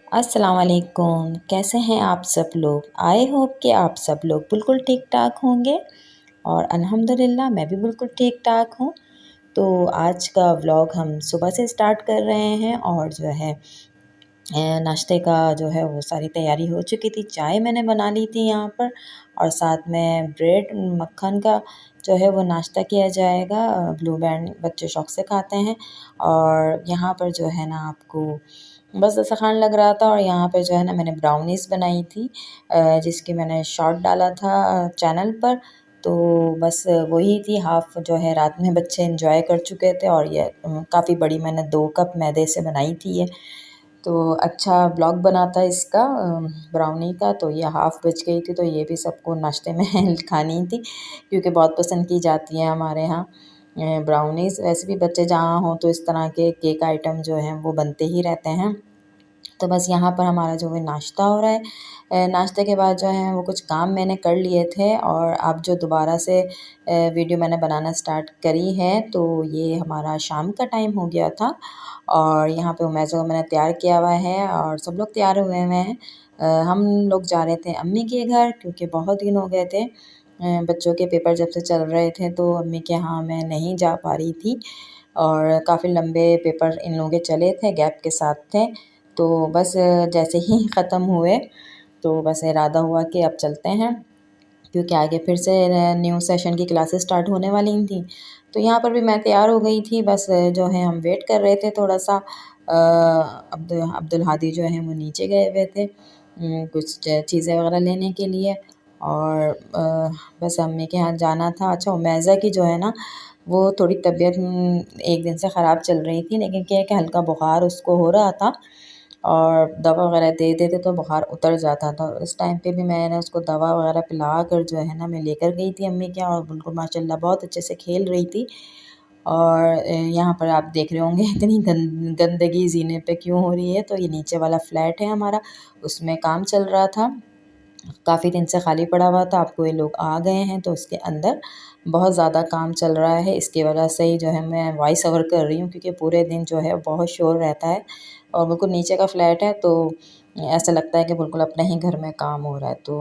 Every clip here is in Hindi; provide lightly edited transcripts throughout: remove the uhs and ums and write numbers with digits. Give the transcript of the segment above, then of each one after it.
अस्सलाम वालेकुम। कैसे हैं आप सब लोग? आई होप कि आप सब लोग बिल्कुल ठीक-ठाक होंगे और अल्हम्दुलिल्लाह मैं भी बिल्कुल ठीक-ठाक हूँ। तो आज का व्लॉग हम सुबह से स्टार्ट कर रहे हैं और जो है नाश्ते का जो है वो सारी तैयारी हो चुकी थी। चाय मैंने बना ली थी यहाँ पर और साथ में ब्रेड मक्खन का जो है वो नाश्ता किया जाएगा। ब्लू बैंड बच्चे शौक से खाते हैं और यहाँ पर जो है ना आपको बस ऐसा खाने लग रहा था और यहाँ पे जो है ना मैंने ब्राउनीज़ बनाई थी जिसकी मैंने शॉर्ट डाला था चैनल पर। तो बस वही थी हाफ़ जो है रात में बच्चे एंजॉय कर चुके थे और ये काफ़ी बड़ी मैंने 2 कप मैदे से बनाई थी ये। तो अच्छा ब्लॉग बना था इसका ब्राउनी का, तो ये हाफ़ बच गई थी तो ये भी सबको नाश्ते में खानी थी क्योंकि बहुत पसंद की जाती है हमारे यहाँ ब्राउनीज़। वैसे भी बच्चे जहाँ हों तो इस तरह के केक आइटम जो हैं वो बनते ही रहते हैं। तो बस यहाँ पर हमारा जो है नाश्ता हो रहा है। नाश्ते के बाद जो है वो कुछ काम मैंने कर लिए थे और अब जो दोबारा से वीडियो मैंने बनाना स्टार्ट करी है तो ये हमारा शाम का टाइम हो गया था और यहाँ पे उमैज़ा को मैंने तैयार किया हुआ है और सब लोग तैयार हुए हुए हैं। हम लोग जा रहे थे अम्मी के घर क्योंकि बहुत दिन हो गए थे बच्चों के पेपर जब से चल रहे थे तो अम्मी के यहाँ मैं नहीं जा पा रही थी और काफ़ी लंबे पेपर इन लोगों के चले थे, गैप के साथ थे। तो बस जैसे ही ख़त्म हुए तो बस इरादा हुआ कि अब चलते हैं क्योंकि आगे फिर से न्यू सेशन की क्लासेस स्टार्ट होने वाली थी। तो यहाँ पर भी मैं तैयार हो गई थी, बस जो है हम वेट कर रहे थे थोड़ा-सा अब्दुल हादी जो हैं वो नीचे गए हुए थे कुछ चीज़ें वग़ैरह लेने के लिए और बस अम्मी के यहाँ जाना था। अच्छा उमैज़ा की जो है ना वो थोड़ी तबीयत 1 दिन से ख़राब चल रही थी, लेकिन क्या है कि हल्का बुखार उसको हो रहा था और दवा वग़ैरह दे देते तो बुखार उतर जाता था। इस टाइम पे भी मैंने उसको दवा वग़ैरह पिला कर जो है ना मैं लेकर गई थी अम्मी के यहाँ और बिल्कुल माशाल्लाह बहुत अच्छे से खेल रही थी। और यहाँ पर आप देख रहे होंगे इतनी गंदगी ज़ीने पे क्यों हो रही है, तो ये नीचे वाला फ्लैट है हमारा, उसमें काम चल रहा था। काफ़ी दिन से खाली पड़ा हुआ था, अब कोई लोग आ गए हैं तो उसके अंदर बहुत ज़्यादा काम चल रहा है। इसकी वजह से ही जो है मैं वॉइस ओवर कर रही हूँ क्योंकि पूरे दिन जो है बहुत शोर रहता है और बिल्कुल नीचे का फ्लैट है तो ऐसा लगता है कि बिल्कुल अपने ही घर में काम हो रहा है। तो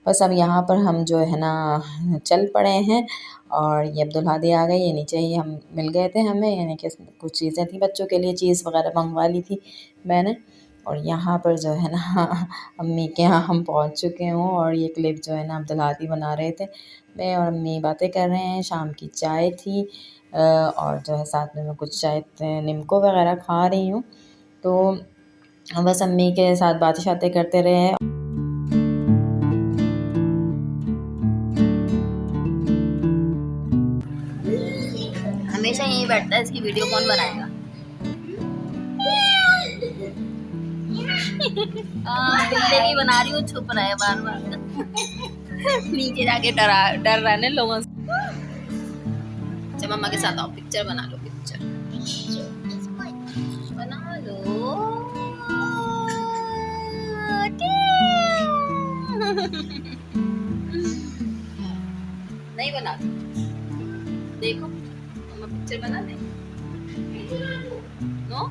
बस अब यहाँ पर हम जो है ना चल पड़े हैं और ये अब्दुल हादी आ गए, ये नीचे ही हम मिल गए थे हमें, यानी कि कुछ चीज़ें थी बच्चों के लिए, चीज़ वग़ैरह मँगवा ली थी मैंने। और यहाँ पर जो है ना अम्मी के यहाँ हम पहुँच चुके हों और ये क्लिप जो है ना अब्दुल हादी बना रहे थे। मैं और अम्मी बातें कर रहे हैं, शाम की चाय थी और जो है साथ में मैं कुछ शायद निम्को वग़ैरह खा रही हूँ। तो बस अम्मी के साथ बातें-शातें करते रहे। हमेशा यहीं बैठता है, इसकी वीडियो कौन बनाएगा। बिल्ले की बना रही हूँ, छुप रहा है बार बार नीचे जाके डर रहा है लोगों से। अच्छा मम्मा के साथ आओ, पिक्चर बना लो, पिक्चर बना लो। नहीं बना, देखो मम्मा पिक्चर बना दे। नो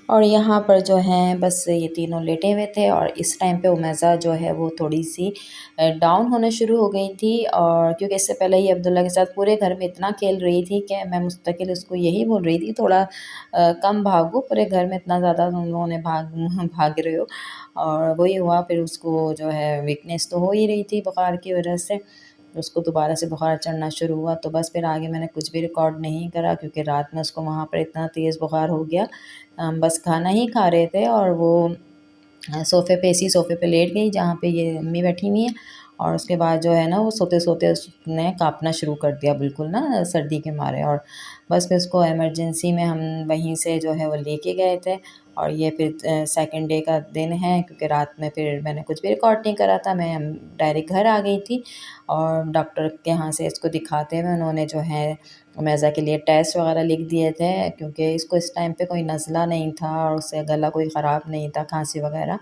और यहाँ पर जो हैं बस ये तीनों लेटे हुए थे और इस टाइम पे उमैज़ा जो है वो थोड़ी-सी डाउन होना शुरू हो गई थी और क्योंकि इससे पहले ही अब्दुल्ला के साथ पूरे घर में इतना खेल रही थी कि मैं मुस्तकिल उसको यही बोल रही थी थोड़ा कम भागो, पूरे घर में इतना ज़्यादा तुम लोगों ने भाग रहे हो। और वही हुआ, फिर उसको जो है वीकनेस तो हो ही रही थी बुखार की वजह से, उसको दोबारा से बुखार चढ़ना शुरू हुआ। तो बस फिर आगे मैंने कुछ भी रिकॉर्ड नहीं करा क्योंकि रात में उसको वहाँ पर इतना तेज़ बुखार हो गया। हम बस खाना ही खा रहे थे और वो सोफ़े पे, इसी सोफ़े पे लेट गई जहाँ पे ये अम्मी बैठी हुई हैं और उसके बाद जो है ना वो सोते-सोते उसने काँपना शुरू कर दिया बिल्कुल ना सर्दी के मारे और बस फिर उसको इमरजेंसी में हम वहीं से जो है वो लेके गए थे और ये फिर सेकंड डे का दिन है क्योंकि रात में फिर मैंने कुछ भी रिकॉर्ड नहीं करा था, मैं डायरेक्ट घर आ गई थी और डॉक्टर के यहाँ से इसको दिखाते हुए उन्होंने जो है उमैज़ा के लिए टेस्ट वग़ैरह लिख दिए थे क्योंकि इसको इस टाइम पे कोई नज़ला नहीं था और उससे गला कोई ख़राब नहीं था, खाँसी वग़ैरह।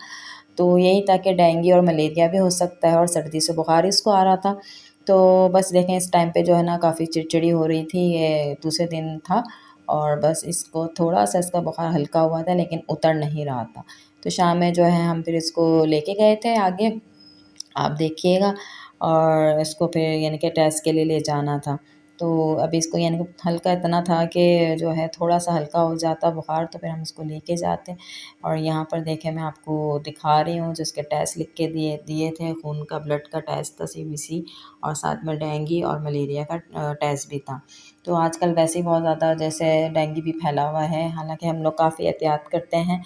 तो यही था कि डेंगू और मलेरिया भी हो सकता है और सर्दी से बुखार इसको आ रहा था। तो बस देखें इस टाइम पे जो है ना काफ़ी चिड़चिड़ी हो रही थी, ये दूसरे दिन था और बस इसको थोड़ा सा इसका बुखार हल्का हुआ था लेकिन उतर नहीं रहा था। तो शाम में जो है हम फिर इसको लेके गए थे आगे, आप देखिएगा, और इसको फिर यानी कि टेस्ट के लिए ले जाना था। तो अभी इसको यानी कि हल्का इतना था कि जो है थोड़ा-सा हल्का हो जाता बुखार तो फिर हम इसको लेके जाते। और यहाँ पर देखें मैं आपको दिखा रही हूँ जिसके टेस्ट लिख के दिए दिए थे, खून का ब्लड का टेस्ट था सीबीसी, और साथ में डेंगू और मलेरिया का टेस्ट भी था। तो आजकल वैसे ही बहुत ज़्यादा जैसे डेंगू भी फैला हुआ है, हालाँकि हम लोग काफ़ी एहतियात करते हैं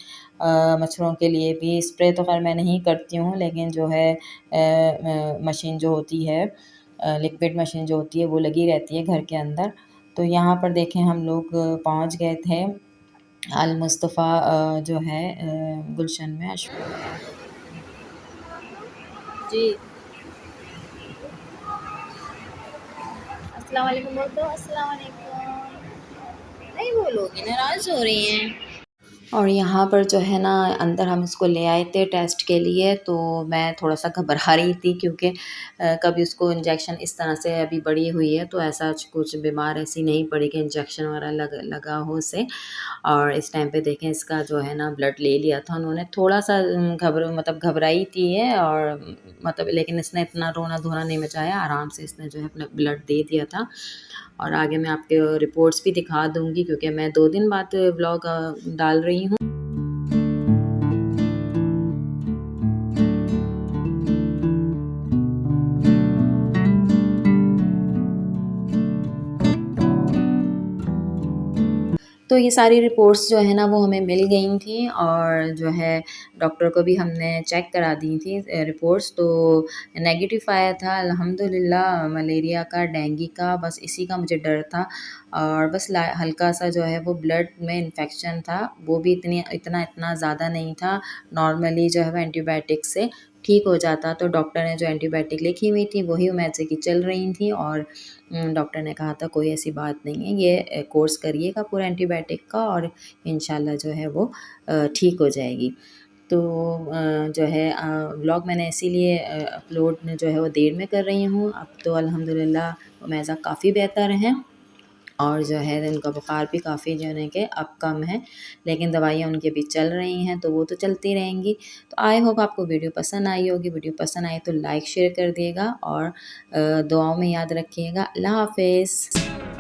मच्छरों के लिए भी। स्प्रे तो ख़ैर मैं नहीं करती हूँ, लेकिन जो है मशीन जो होती है, लिक्विड मशीन जो होती है वो लगी रहती है घर के अंदर। तो यहाँ पर देखें हम लोग पहुँच गए थे अल मुस्तफ़ा जो है गुलशन में जी। अस्सलाम वालेकुम बोल दो, अस्सलाम वालेकुम। नहीं बोलोगी, नाराज हो रही हैं। और यहाँ पर जो है ना अंदर हम इसको ले आए थे टेस्ट के लिए, तो मैं थोड़ा-सा घबरा रही थी क्योंकि कभी उसको इंजेक्शन इस तरह से अभी बड़ी हुई है तो ऐसा कुछ बीमार ऐसी नहीं पड़ी कि इंजेक्शन वगैरह लगा हो उसे। और इस टाइम पे देखें इसका जो है ना ब्लड ले लिया था उन्होंने, थोड़ा-सा मतलब घबराई थी ये, और मतलब लेकिन इसने इतना रोना-धोना नहीं मचाया, आराम से इसने जो है अपना ब्लड दे दिया था। और आगे मैं आपके रिपोर्ट्स भी दिखा दूँगी क्योंकि मैं 2 दिन बाद व्लॉग डाल रही हूँ। तो ये सारी रिपोर्ट्स जो है ना वो हमें मिल गई थी, और जो है डॉक्टर को भी हमने चेक करा दी थी रिपोर्ट्स, तो नेगेटिव आया था अल्हम्दुलिल्लाह। मलेरिया का, डेंगू का, बस इसी का मुझे डर था। और बस हल्का सा जो है वो ब्लड में इन्फेक्शन था, वो भी इतना ज़्यादा नहीं था। नॉर्मली जो है वो एंटीबायोटिक से ठीक हो जाता। तो डॉक्टर ने जो एंटीबायोटिक लिखी हुई थी वही वैसे की चल रही थी, और डॉक्टर ने कहा था कोई ऐसी बात नहीं है, ये कोर्स करिएगा पूरा एंटीबायोटिक का और इंशाल्लाह जो है वो ठीक हो जाएगी। तो जो है व्लॉग मैंने इसीलिए अपलोड जो है वो देर में कर रही हूँ। अब तो अल्हम्दुलिल्लाह मैज़ा काफ़ी बेहतर हैं, और जो है उनका बुखार भी काफ़ी जो है कि अब कम है, लेकिन दवाइयाँ उनकी अभी चल रही हैं तो वो तो चलती रहेंगी। तो आई होप आपको वीडियो पसंद आई होगी। वीडियो पसंद आई तो लाइक शेयर कर दिएगा, और दुआओं में याद रखिएगा। अल्लाह हाफ़िज़।